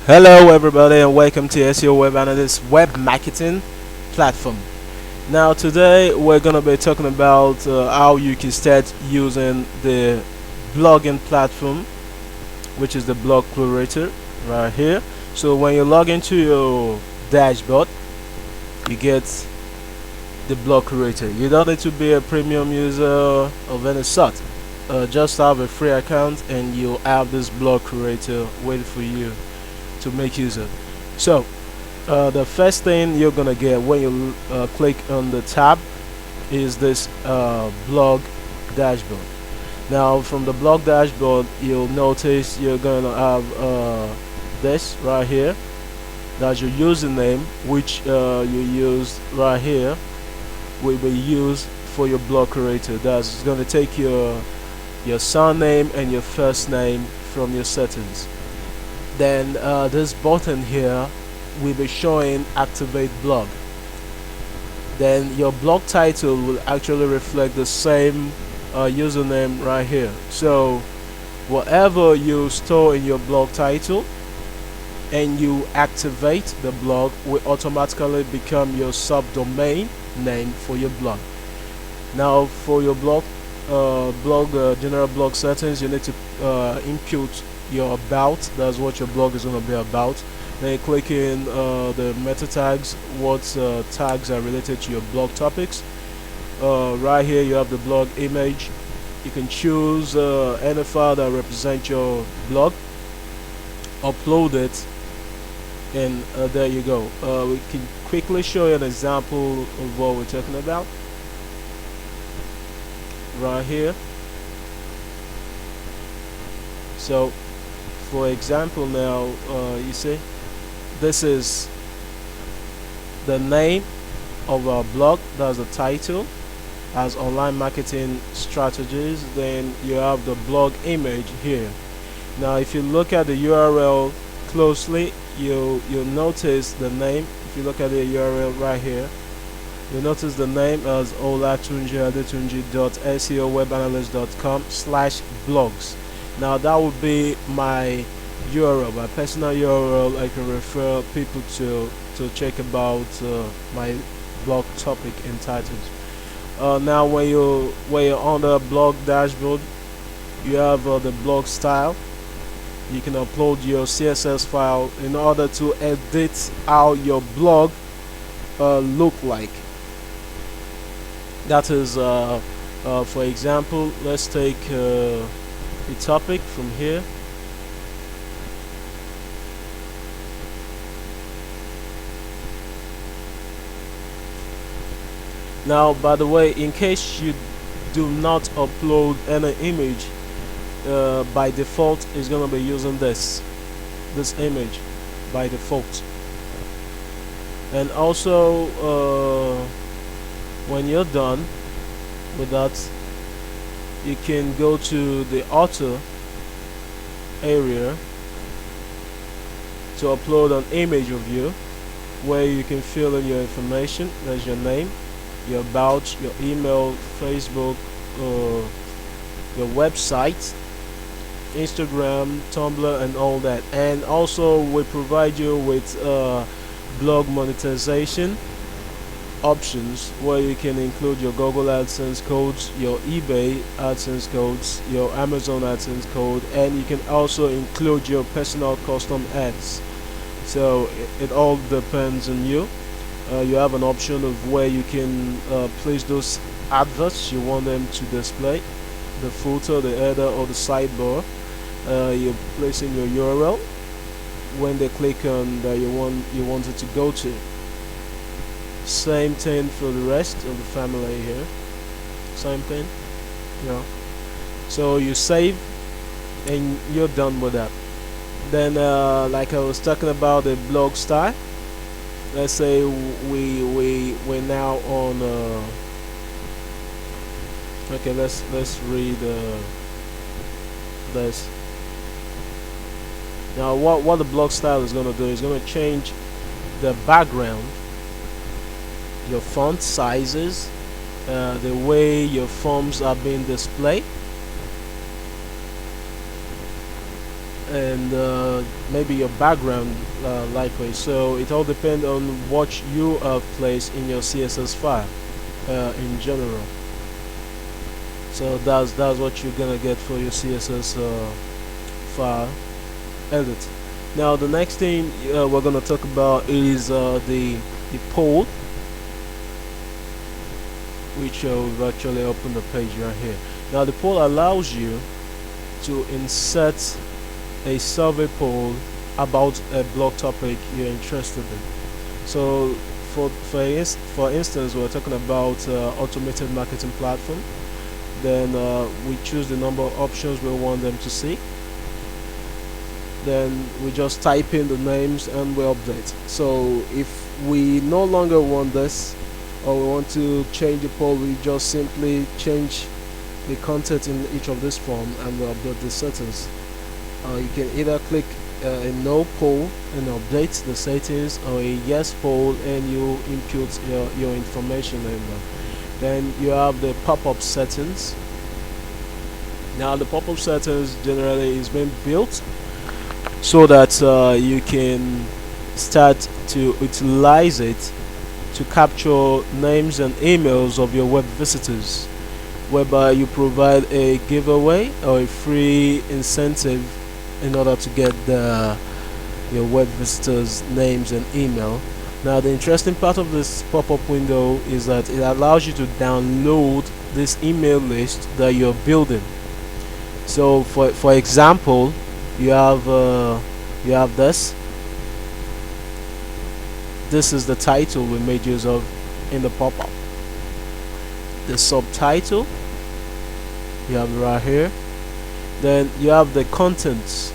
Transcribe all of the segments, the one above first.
Hello everybody and welcome to SEO Web Analyst web marketing platform. Now today we're going to be talking about how you can start using the blogging platform, which is the blog curator right here. So when you log into your dashboard, you get the blog curator. You don't need to be a premium user of any sort. Just have a free account and you'll have this blog curator waiting for you to make use of. So the first thing you're gonna get when you click on the tab is this blog dashboard. Now from the blog dashboard, you'll notice you're gonna have this right here. That's your username, which you use right here will be used for your blog curator. That's gonna take your surname and your first name from your settings. Then this button here will be showing activate blog. Then your blog title will actually reflect the same username right here. So whatever you store in your blog title and you activate the blog will automatically become your subdomain name for your blog. Now for your general blog settings, you need to input your about. That's what your blog is going to be about. Then you click in the meta tags, what tags are related to your blog topics. Right here you have the blog image. You can choose any file that represents your blog, upload it, and there you go. We can quickly show you an example of what we're talking about right here. So for example, now you see this is the name of our blog. That's the title, as online marketing strategies. Then you have the blog image here. Now if you look at the URL closely, you'll notice the name. If you look at the URL right here, you'll notice the name as olatunjiadetunji.seowebanalyst.com/blogs. Now that would be my URL, my personal URL. I can refer people to check about my blog topic and titles. Now when you're on the blog dashboard, you have the blog style. You can upload your CSS file in order to edit how your blog look like. That is for example, let's take a topic from here. Now by the way, in case you do not upload any image, by default is going to be using this image by default. And also when you're done with that, you can go to the author area to upload an image of you, where you can fill in your information. There's your name, your about, your email, Facebook, your website, Instagram, Tumblr, and all that. And also we provide you with blog monetization options, where you can include your Google AdSense codes, your eBay AdSense codes, your Amazon AdSense code, and you can also include your personal custom ads. So it all depends on you. You have an option of where you can place those adverts you want them to display, the footer, the header, or the sidebar. You're placing your URL when they click on that you want it to go to. Same thing for the rest of the family here. Same thing. Yeah. So you save and you're done with that. Then like I was talking about the blog style. Let's say we're now on okay, let's read this. Now what the blog style is going to do is going to change the background, your font sizes, the way your forms are being displayed. and maybe your background likewise. So it all depends on what you have placed in your CSS file in general. So that's what you're gonna get for your CSS file edit. Now the next thing we're gonna talk about is the poll, which we've actually opened the page right here. Now the poll allows you to insert a survey poll about a blog topic you're interested in. So for instance, we're talking about automated marketing platform. Then we choose the number of options we want them to see. Then we just type in the names and we update. So if we no longer want this, or we want to change the poll, we just simply change the content in each of this form and we update the settings. You can either click a no poll and update the settings, or a yes poll and you input your information in there. Then you have the pop-up settings. Now the pop-up settings generally is being built so that you can start to utilize it to capture names and emails of your web visitors, whereby you provide a giveaway or a free incentive in order to get your web visitors names and email. Now the interesting part of this pop-up window is that it allows you to download this email list that you're building. So for example, you have this is the title we made use of in the pop-up. The subtitle you have right here. Then you have the contents,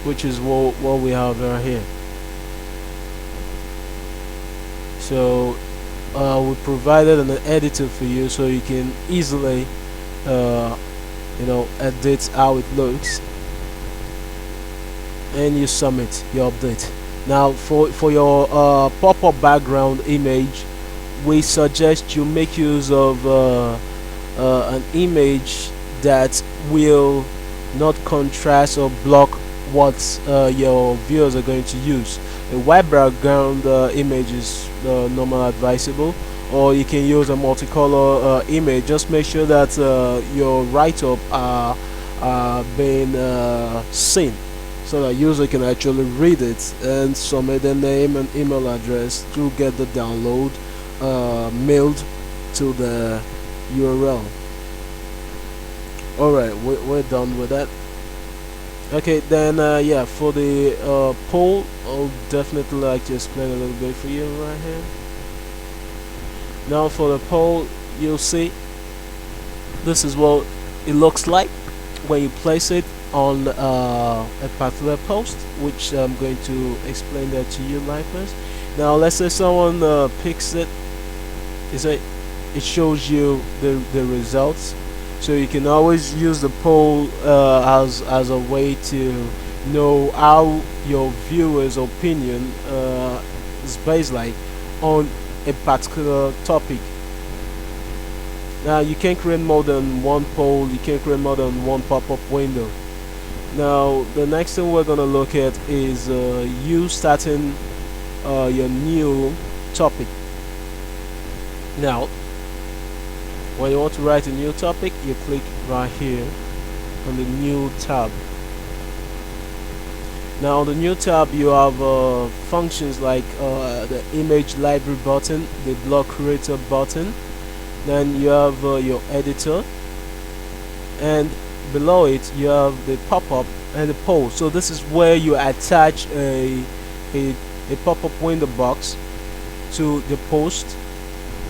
which is what we have right here. So we provided an editor for you so you can easily edit how it looks, and you submit your update. Now for your pop-up background image, we suggest you make use of an image that will not contrast or block what your viewers are going to use. A white background image is normal advisable, or you can use a multicolor image. Just make sure that your write-up are being seen, so that user can actually read it and submit their name and email address to get the download mailed to the URL. Alright, we're done with that. Okay, then yeah, for the poll, I'll definitely like to explain a little bit for you right here. Now for the poll, you'll see this is what it looks like when you place it on a particular post, which I'm going to explain that to you likewise. Now let's say someone picks it, it shows you the results. So you can always use the poll as a way to know how your viewers' opinion is based like on a particular topic. Now you can create more than one poll, you can create more than one pop-up window. Now the next thing we're gonna look at is you starting your new topic. Now when you want to write a new topic, you click right here on the new tab. Now on the new tab you have functions like the image library button, the blog creator button, then you have your editor, and below it you have the pop-up and the poll. So this is where you attach a pop-up window box to the post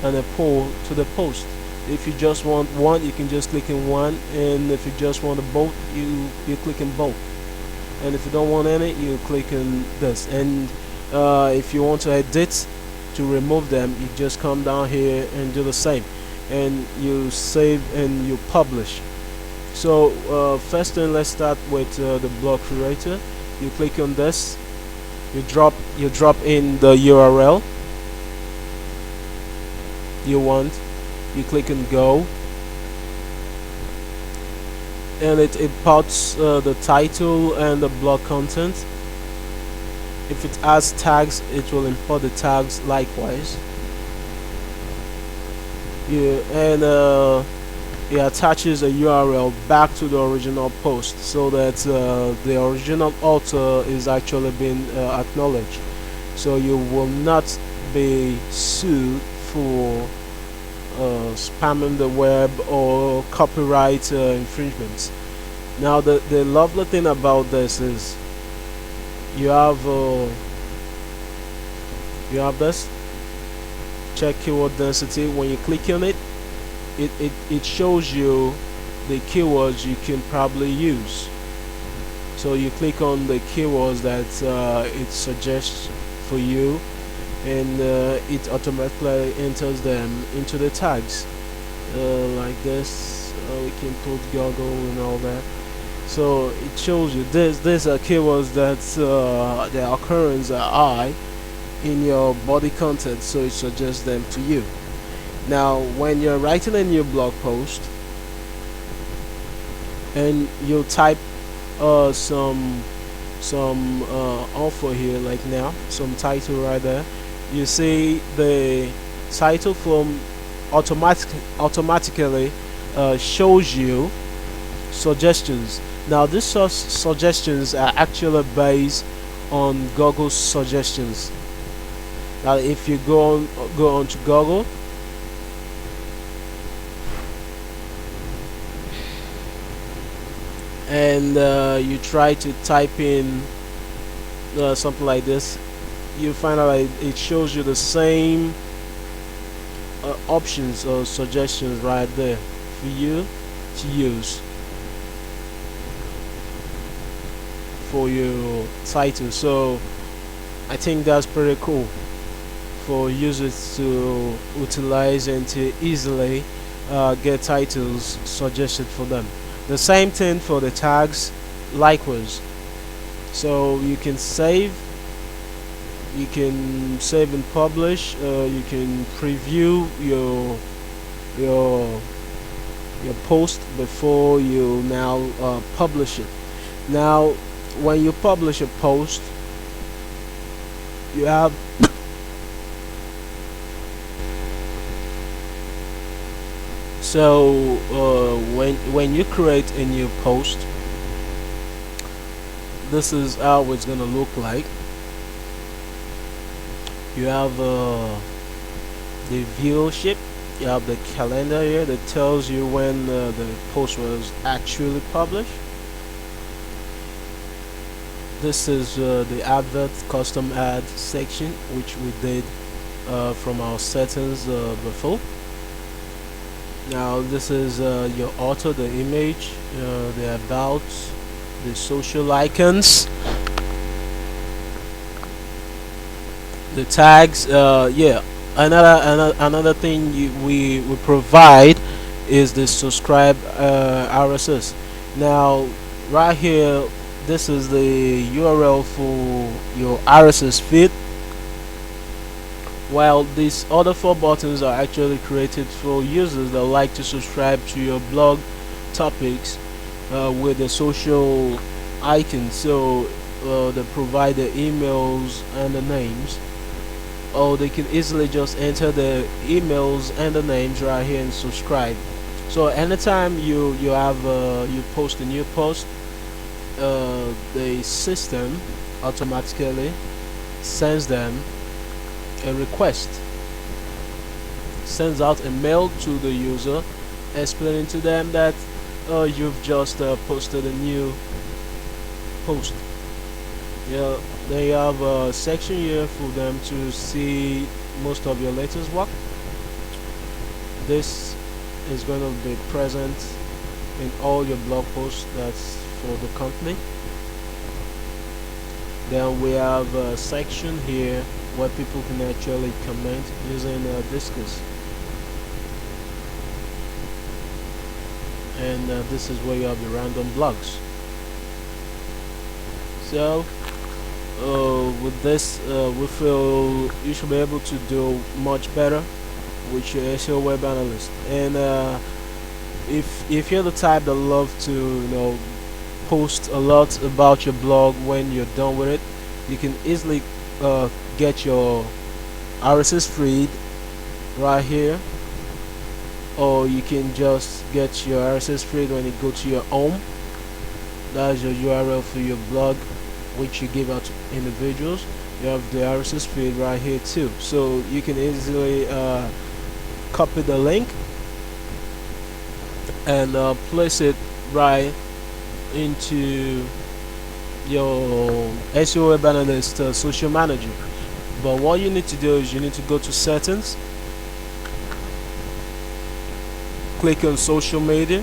and a poll to the post. If you just want one, you can just click in one, and if you just want both, you click in both, and if you don't want any, you click in this. And if you want to edit to remove them, you just come down here and do the same, and you save and you publish. So first thing, let's start with the blog creator. You click on this, you drop in the URL you want, you click on go, and it imports the title and the blog content. If it has tags, it will import the tags likewise. Yeah, and it attaches a URL back to the original post so that the original author is actually being acknowledged. So you will not be sued for spamming the web or copyright infringements. Now the lovely thing about this is you have this check keyword density. When you click on it, it shows you the keywords you can probably use. So you click on the keywords that it suggests for you, and it automatically enters them into the tags like this. We can put Google and all that. So it shows you these are keywords that the occurrence are high in your body content, so it suggests them to you. Now when you're writing a new blog post and you type some offer here, like now some title right there, you see the title from automatically shows you suggestions. Now these suggestions are actually based on Google's suggestions. Now if you go on to Google and you try to type in something like this, you find out it shows you the same options or suggestions right there for you to use for your title. So I think that's pretty cool for users to utilize and to easily get titles suggested for them. The same thing for the tags likewise. So you can save and publish. You can preview your post before you now publish it. Now when you publish a post, you have so when you create a new post, this is how it's gonna look like. You have the viewership, you have the calendar here that tells you when the post was actually published. This is the advert custom ad section, which we did from our settings before. Now this is your author, the image, the about, the social icons, the tags. Yeah, another thing we provide is the subscribe RSS. Now right here, this is the URL for your RSS feed, while these other 4 buttons are actually created for users that like to subscribe to your blog topics with the social icons. So they provide the emails and the names, or they can easily just enter the emails and the names right here and subscribe. So anytime you post a new post, the system automatically sends them a request, sends out a mail to the user explaining to them that you've just posted a new post. Yeah, they have a section here for them to see most of your latest work. This is going to be present in all your blog posts that's for the company. Then we have a section here where people can actually comment using Discuss, and this is where you have the random blogs. So with this, we feel you should be able to do much better with your SEO web analyst. And if you're the type that love to post a lot about your blog, when you're done with it, you can easily get your RSS feed right here, or you can just get your RSS feed when you go to your home. That's your URL for your blog, which you give out to individuals. You have the RSS feed right here too, so you can easily copy the link and place it right into your SEO Web Analyst social manager. But what you need to do is you need to go to settings, click on social media,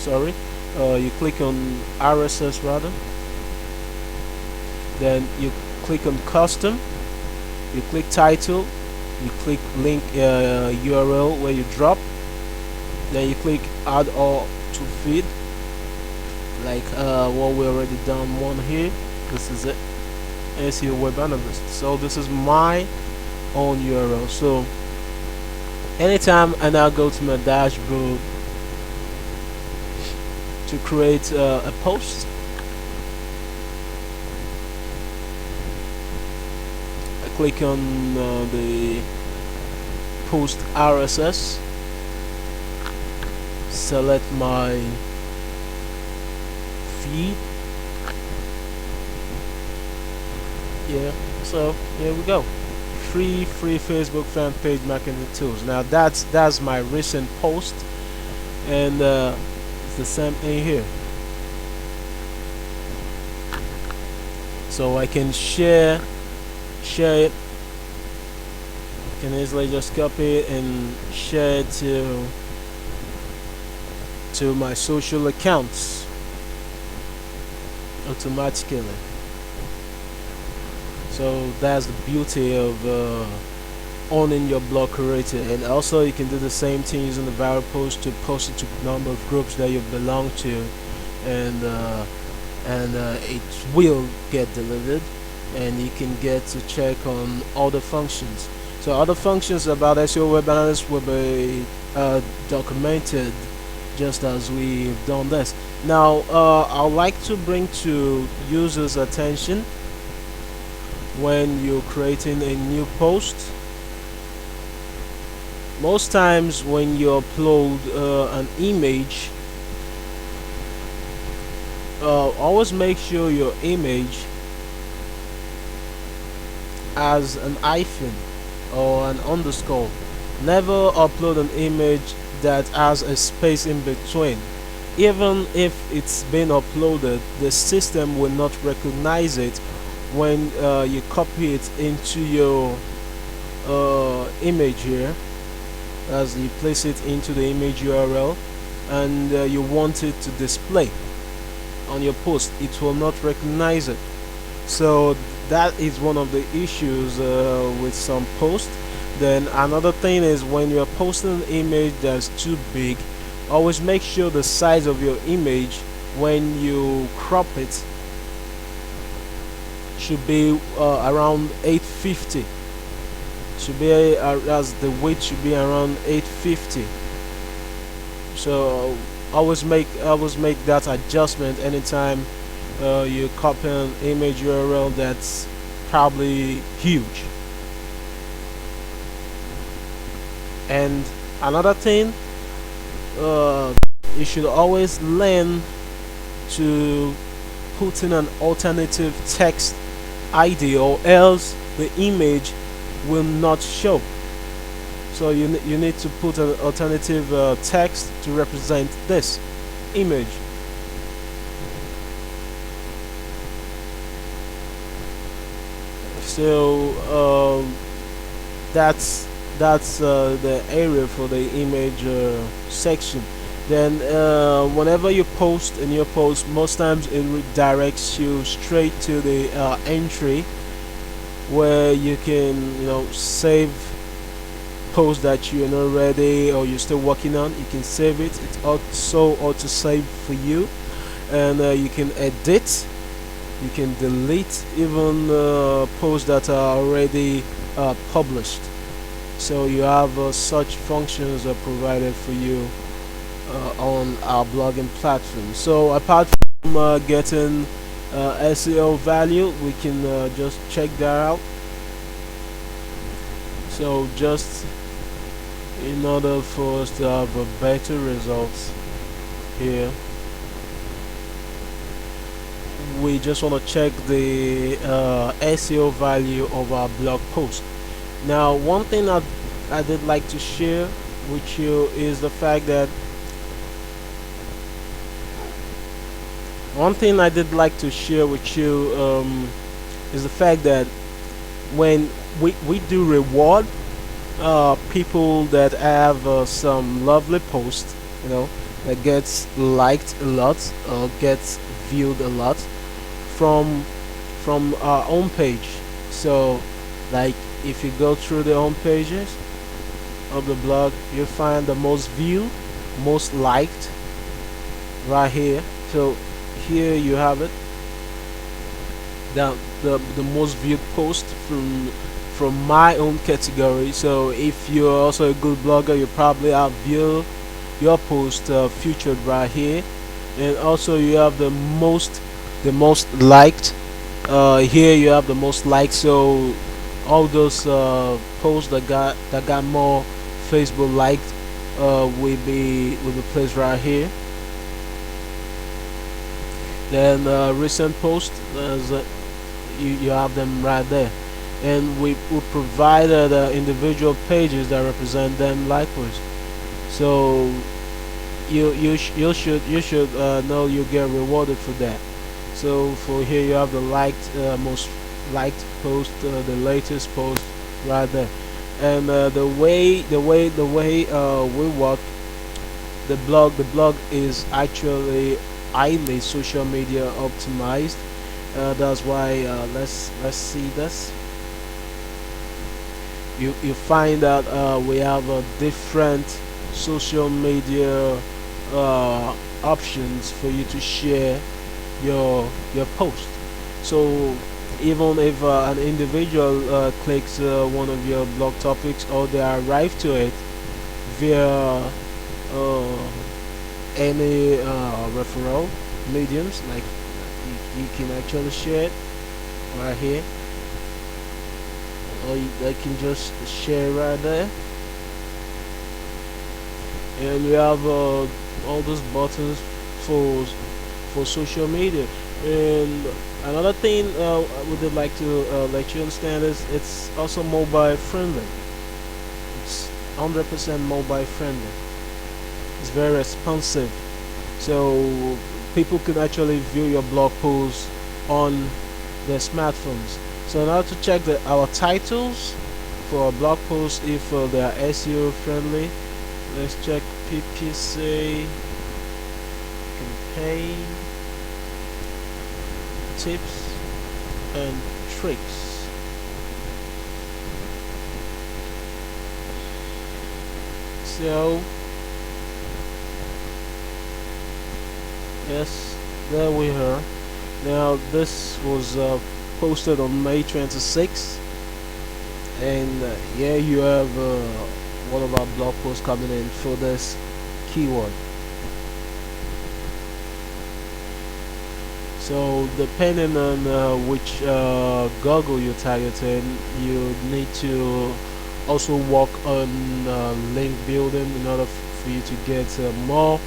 you click on RSS rather, then you click on custom, you click title, you click link URL where you drop, then you click add all to feed, like what we already done one here. This is it, SEO Web Analyst. So this is my own URL. So anytime I now go to my dashboard to create a post, I click on the post RSS, select my feed. Yeah, so here we go. Free Facebook fan page marketing tools. Now that's my recent post, and it's the same thing here. So I can share it. I can easily just copy it and share it to my social accounts automatically. So that's the beauty of owning your blog creator. And also you can do the same thing using the viral post to post it to a number of groups that you belong to, and it will get delivered, and you can get to check on other functions. So other functions about SEO Web Analyst will be documented just as we've done this. Now I'd like to bring to users' attention, when you're creating a new post, most times when you upload an image, always make sure your image has an hyphen or an underscore. Never upload an image that has a space in between. Even if it's been uploaded, the system will not recognize it when you copy it into your image here, as you place it into the image URL, and you want it to display on your post. It will not recognize it. So that is one of the issues with some posts. Then another thing is, when you're posting an image that's too big, always make sure the size of your image when you crop it should be around 850. Should be as the weight should be around 850. So always make that adjustment anytime you copy an image URL that's probably huge. And another thing, you should always learn to put in an alternative text ID, or else the image will not show. So you need to put an alternative text to represent this image. So that's the area for the image section. Then whenever you post a new post, most times it redirects you straight to the entry where you can save posts that you're not ready or you're still working on. You can save it. It's also auto save for you, and you can edit, you can delete even posts that are already published. So you have such functions are provided for you on our blogging platform. So apart from getting SEO value, we can just check that out. So just in order for us to have a better results here, we just want to check the SEO value of our blog post. Now, one thing I did like to share with you is the fact that is the fact that when we do reward people that have some lovely post, that gets liked a lot or gets viewed a lot from our home page. So, like, if you go through the home pages of the blog, you find the most viewed, most liked right here. So here you have it. The most viewed post from my own category. So if you're also a good blogger, you probably have your post featured right here. And also you have the most liked. Here you have the most liked. So all those posts that got more Facebook liked will be placed right here. Then recent post, you have them right there, and we provided individual pages that represent them likewise. So you should know you get rewarded for that. So for here you have the most liked post, the latest post right there, and the way we work the blog is actually highly social media optimized. That's why let's see this. You find that we have different social media options for you to share your post. So even if an individual clicks one of your blog topics, or they arrive to it via any referral mediums, like you can actually share it right here, or they can just share right there. And we have all those buttons for social media. And another thing I would like to let you understand is it's also mobile friendly. It's 100% mobile friendly. It's very responsive, so people can actually view your blog posts on their smartphones. So now to check our titles for our blog posts, if they are SEO friendly, let's check PPC campaign tips and tricks. So yes, there we are. Now this was posted on May 26th, and here you have one of our blog posts coming in for this keyword. So depending on which Google you're targeting, you need to also work on link building in order for you to get more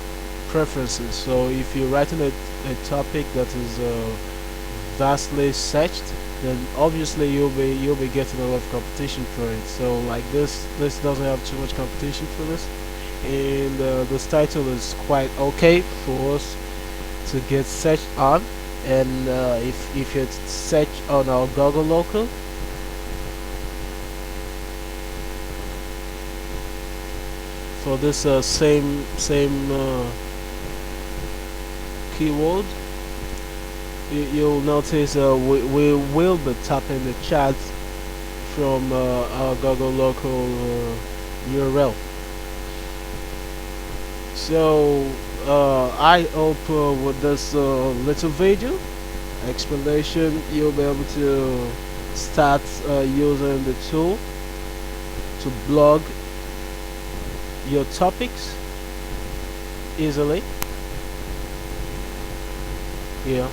preferences. So if you're writing a topic that is vastly searched, then obviously you'll be getting a lot of competition for it. So like this doesn't have too much competition for this, and this title is quite okay for us to get searched on. And if you search on our Google local, for this same keyword, you'll notice we will be tapping the chat from our Google local URL. So I hope with this little video explanation, you'll be able to start using the tool to blog your topics easily here.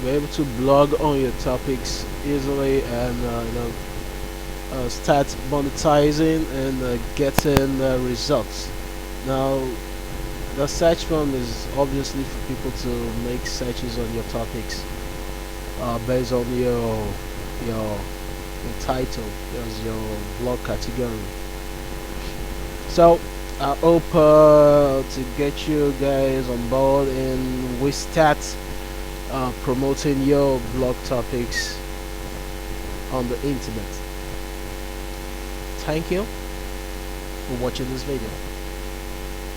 Be able to blog on your topics easily and start monetizing and getting results. Now, the search form is obviously for people to make searches on your topics based on your title, as your blog category. So I hope to get you guys on board and we start promoting your blog topics on the internet. Thank you for watching this video.